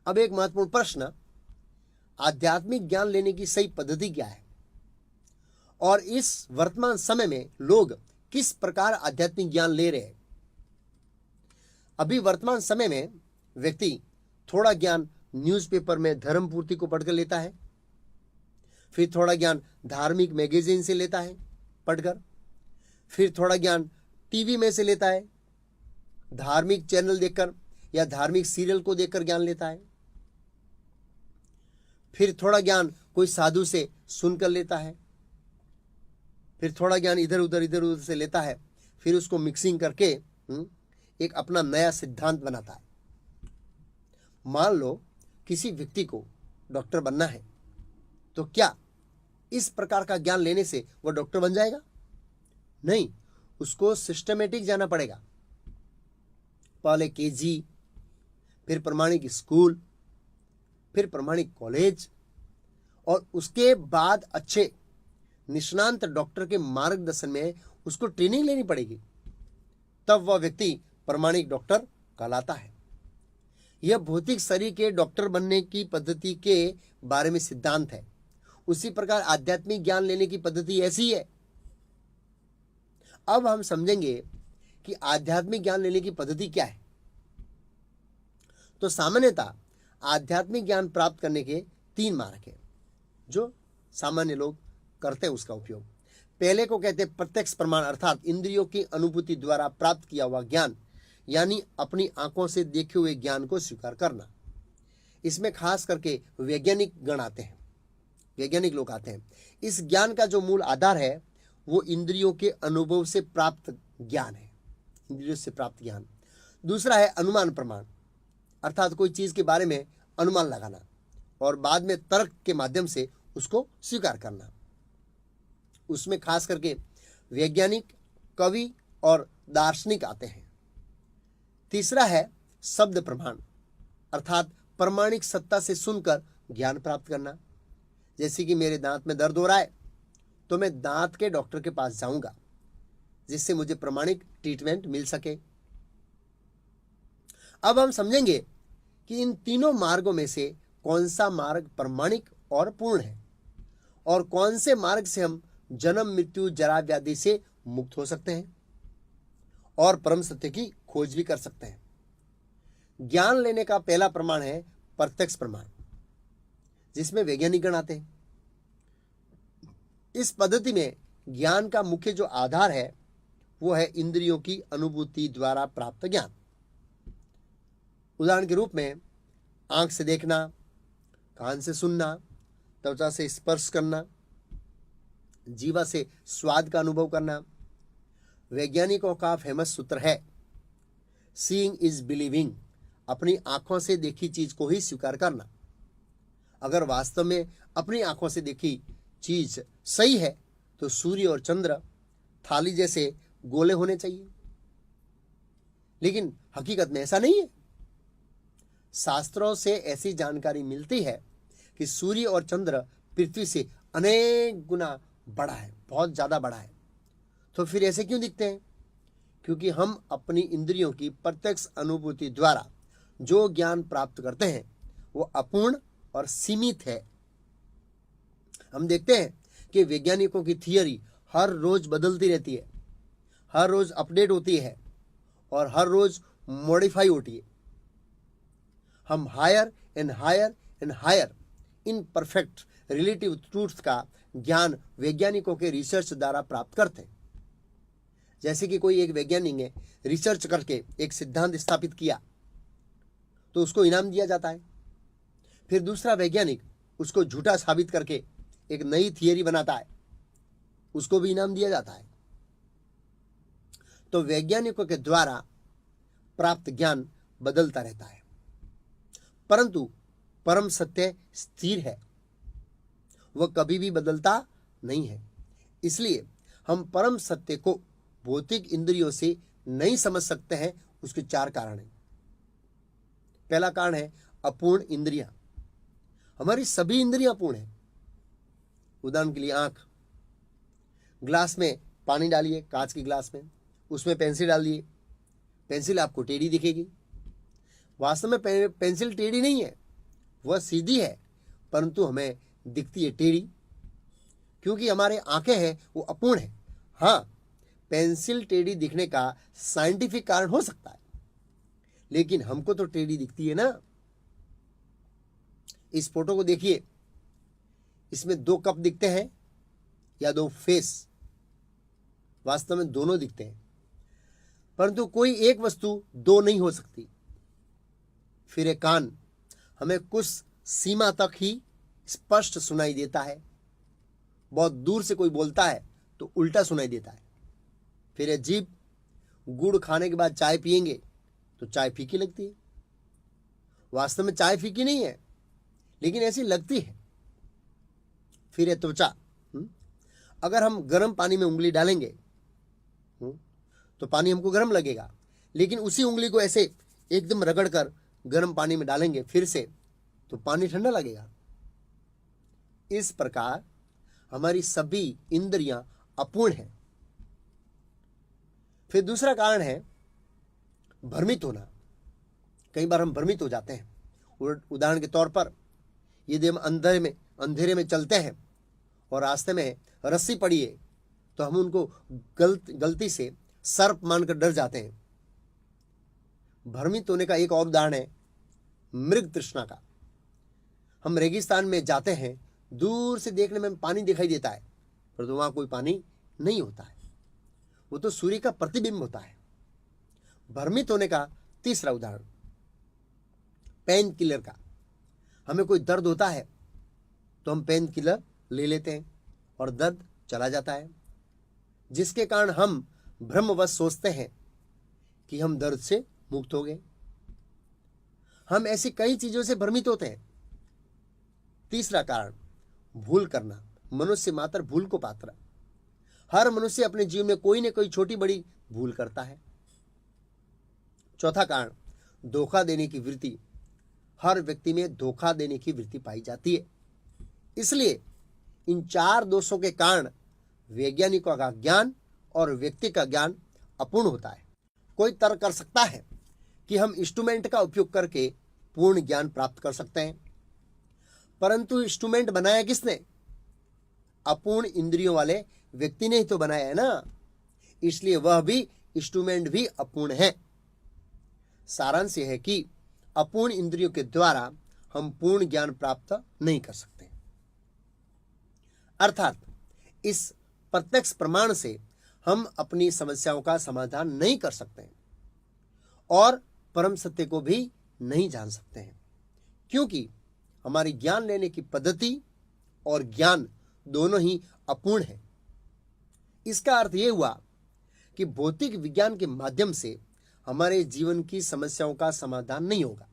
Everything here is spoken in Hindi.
अब एक महत्वपूर्ण प्रश्न, आध्यात्मिक ज्ञान लेने की सही पद्धति क्या है और इस वर्तमान समय में लोग किस प्रकार आध्यात्मिक ज्ञान ले रहे हैं। अभी वर्तमान समय में व्यक्ति थोड़ा ज्ञान न्यूज़पेपर में धर्म पूर्ति को पढ़कर लेता है, फिर थोड़ा ज्ञान धार्मिक मैगजीन से लेता है पढ़कर, फिर थोड़ा ज्ञान टीवी में से लेता है, धार्मिक चैनल देखकर या धार्मिक सीरियल को देखकर ज्ञान लेता है, फिर थोड़ा ज्ञान कोई साधु से सुनकर लेता है, फिर थोड़ा ज्ञान इधर उधर से लेता है, फिर उसको मिक्सिंग करके एक अपना नया सिद्धांत बनाता है। मान लो किसी व्यक्ति को डॉक्टर बनना है, तो क्या इस प्रकार का ज्ञान लेने से वह डॉक्टर बन जाएगा? नहीं, उसको सिस्टमेटिक जाना पड़ेगा। पहले केजी, फिर प्रमाणिक स्कूल, फिर प्रमाणिक कॉलेज, और उसके बाद अच्छे निष्णांत डॉक्टर के मार्गदर्शन में उसको ट्रेनिंग लेनी पड़ेगी, तब वह व्यक्ति प्रमाणिक डॉक्टर कहलाता है। यह भौतिक शरीर के डॉक्टर बनने की पद्धति के बारे में सिद्धांत है। उसी प्रकार आध्यात्मिक ज्ञान लेने की पद्धति ऐसी है। अब हम समझेंगे कि आध्यात्मिक ज्ञान लेने की पद्धति क्या है। तो सामान्यतः आध्यात्मिक ज्ञान प्राप्त करने के 3 मार्ग हैं जो सामान्य लोग करते हैं उसका उपयोग। पहले को कहते हैं प्रत्यक्ष प्रमाण, अर्थात इंद्रियों की अनुभूति द्वारा प्राप्त किया हुआ ज्ञान, यानी अपनी आंखों से देखे हुए ज्ञान को स्वीकार करना। इसमें खास करके वैज्ञानिक गण आते हैं, वैज्ञानिक लोग आते हैं। इस ज्ञान का जो मूल आधार है वो इंद्रियों के अनुभव से प्राप्त ज्ञान है, इंद्रियों से प्राप्त ज्ञान। दूसरा है अनुमान प्रमाण, अर्थात कोई चीज के बारे में अनुमान लगाना और बाद में तर्क के माध्यम से उसको स्वीकार करना। उसमें खास करके वैज्ञानिक, कवि और दार्शनिक आते हैं। तीसरा है शब्द प्रमाण, अर्थात प्रमाणिक सत्ता से सुनकर ज्ञान प्राप्त करना। जैसे कि मेरे दांत में दर्द हो रहा है तो मैं दांत के डॉक्टर के पास जाऊंगा जिससे मुझे प्रमाणिक ट्रीटमेंट मिल सके। अब हम समझेंगे कि इन तीनों मार्गों में से कौन सा मार्ग प्रमाणिक और पूर्ण है और कौन से मार्ग से हम जन्म, मृत्यु, जरा, व्याधि से मुक्त हो सकते हैं और परम सत्य की खोज भी कर सकते हैं। ज्ञान लेने का पहला प्रमाण है प्रत्यक्ष प्रमाण, जिसमें वैज्ञानिक गण आते हैं। इस पद्धति में ज्ञान का मुख्य जो आधार है वो है इंद्रियों की अनुभूति द्वारा प्राप्त ज्ञान। उदाहरण के रूप में आंख से देखना, कान से सुनना, त्वचा से स्पर्श करना, जीवा से स्वाद का अनुभव करना। वैज्ञानिकों का फेमस सूत्र है सीइंग इज बिलीविंग, अपनी आंखों से देखी चीज को ही स्वीकार करना। अगर वास्तव में अपनी आंखों से देखी चीज सही है तो सूर्य और चंद्र थाली जैसे गोले होने चाहिए, लेकिन हकीकत में ऐसा नहीं है। शास्त्रों से ऐसी जानकारी मिलती है कि सूर्य और चंद्र पृथ्वी से अनेक गुना बड़ा है, बहुत ज्यादा बड़ा है। तो फिर ऐसे क्यों दिखते हैं? क्योंकि हम अपनी इंद्रियों की प्रत्यक्ष अनुभूति द्वारा जो ज्ञान प्राप्त करते हैं वो अपूर्ण और सीमित है। हम देखते हैं कि वैज्ञानिकों की थियरी हर रोज बदलती रहती है, हर रोज अपडेट होती है और हर रोज मॉडिफाई होती है। हम higher and higher and higher in perfect relative truth का ज्ञान वैज्ञानिकों के रिसर्च द्वारा प्राप्त करते हैं। जैसे कि कोई एक वैज्ञानिक ने रिसर्च करके एक सिद्धांत स्थापित किया तो उसको इनाम दिया जाता है। फिर दूसरा वैज्ञानिक उसको झूठा साबित करके एक नई थियरी बनाता है, उसको भी इनाम दिया जाता है। तो वैज्ञानिकों के द्वारा प्राप्त ज्ञान बदलता रहता है, परंतु परम सत्य स्थिर है, वह कभी भी बदलता नहीं है। इसलिए हम परम सत्य को भौतिक इंद्रियों से नहीं समझ सकते हैं। उसके 4 कारण हैं। पहला कारण है अपूर्ण इंद्रियां। हमारी सभी इंद्रियां पूर्ण हैं। उदाहरण के लिए आंख, ग्लास में पानी डालिए, कांच के ग्लास में, उसमें पेंसिल डालिए, पेंसिल आपको टेढ़ी दिखेगी। वास्तव में पेंसिल टेढ़ी नहीं है, वह सीधी है, परंतु हमें दिखती है टेढ़ी, क्योंकि हमारे आंखें हैं वो अपूर्ण है। हाँ, पेंसिल टेढ़ी दिखने का साइंटिफिक कारण हो सकता है, लेकिन हमको तो टेढ़ी दिखती है ना। इस फोटो को देखिए, इसमें 2 कप दिखते हैं या 2 फेस? वास्तव में दोनों दिखते हैं, परंतु कोई एक वस्तु 2 नहीं हो सकती। फिर एक कान हमें कुछ सीमा तक ही स्पष्ट सुनाई देता है, बहुत दूर से कोई बोलता है तो उल्टा सुनाई देता है। फिर एक जीभ, गुड़ खाने के बाद चाय पिएंगे तो चाय फीकी लगती है। वास्तव में चाय फीकी नहीं है, लेकिन ऐसी लगती है। फिर है त्वचा, अगर हम गर्म पानी में उंगली डालेंगे तो पानी हमको गर्म लगेगा, लेकिन उसी उंगली को ऐसे एकदम रगड़कर गर्म पानी में डालेंगे फिर से तो पानी ठंडा लगेगा। इस प्रकार हमारी सभी इंद्रियां अपूर्ण हैं। फिर दूसरा कारण है भ्रमित होना। कई बार हम भ्रमित हो जाते हैं। उदाहरण के तौर पर यदि हम अंधेरे में चलते हैं और रास्ते में रस्सी पड़ी है तो हम उनको गलती से सर्प मानकर डर जाते हैं। भ्रमित होने का एक और उदाहरण है मृग तृष्णा का। हम रेगिस्तान में जाते हैं, दूर से देखने में पानी दिखाई देता है, परंतु वहां कोई पानी नहीं होता है, वो तो सूर्य का प्रतिबिंब होता है। भ्रमित होने का तीसरा उदाहरण पेन किलर का। हमें कोई दर्द होता है तो हम पेन किलर ले लेते हैं और दर्द चला जाता है, जिसके कारण हम भ्रमवश सोचते हैं कि हम दर्द से मुक्त हो गए। हम ऐसी कई चीजों से भ्रमित होते हैं। तीसरा कारण भूल करना। मनुष्य मात्र भूल को पात्र। हर मनुष्य अपने जीवन में कोई न कोई छोटी बड़ी भूल करता है। चौथा कारण धोखा देने की वृत्ति। हर व्यक्ति में धोखा देने की वृत्ति पाई जाती है। इसलिए इन 4 दोषों के कारण वैज्ञानिकों का ज्ञान और व्यक्ति का ज्ञान अपूर्ण होता है। कोई तर्क कर सकता है कि हम इंस्ट्रूमेंट का उपयोग करके पूर्ण ज्ञान प्राप्त कर सकते हैं, परंतु इंस्ट्रूमेंट बनाया किसने? अपूर्ण इंद्रियों वाले व्यक्ति ने ही तो बनाया है ना, इसलिए वह भी इंस्ट्रूमेंट भी अपूर्ण है। सारांश यह है कि अपूर्ण इंद्रियों के द्वारा हम पूर्ण ज्ञान प्राप्त नहीं कर सकते। अर्थात इस प्रत्यक्ष प्रमाण से हम अपनी समस्याओं का समाधान नहीं कर सकते हैं और परम सत्य को भी नहीं जान सकते हैं, क्योंकि हमारी ज्ञान लेने की पद्धति और ज्ञान दोनों ही अपूर्ण है। इसका अर्थ यह हुआ कि भौतिक विज्ञान के माध्यम से हमारे जीवन की समस्याओं का समाधान नहीं होगा।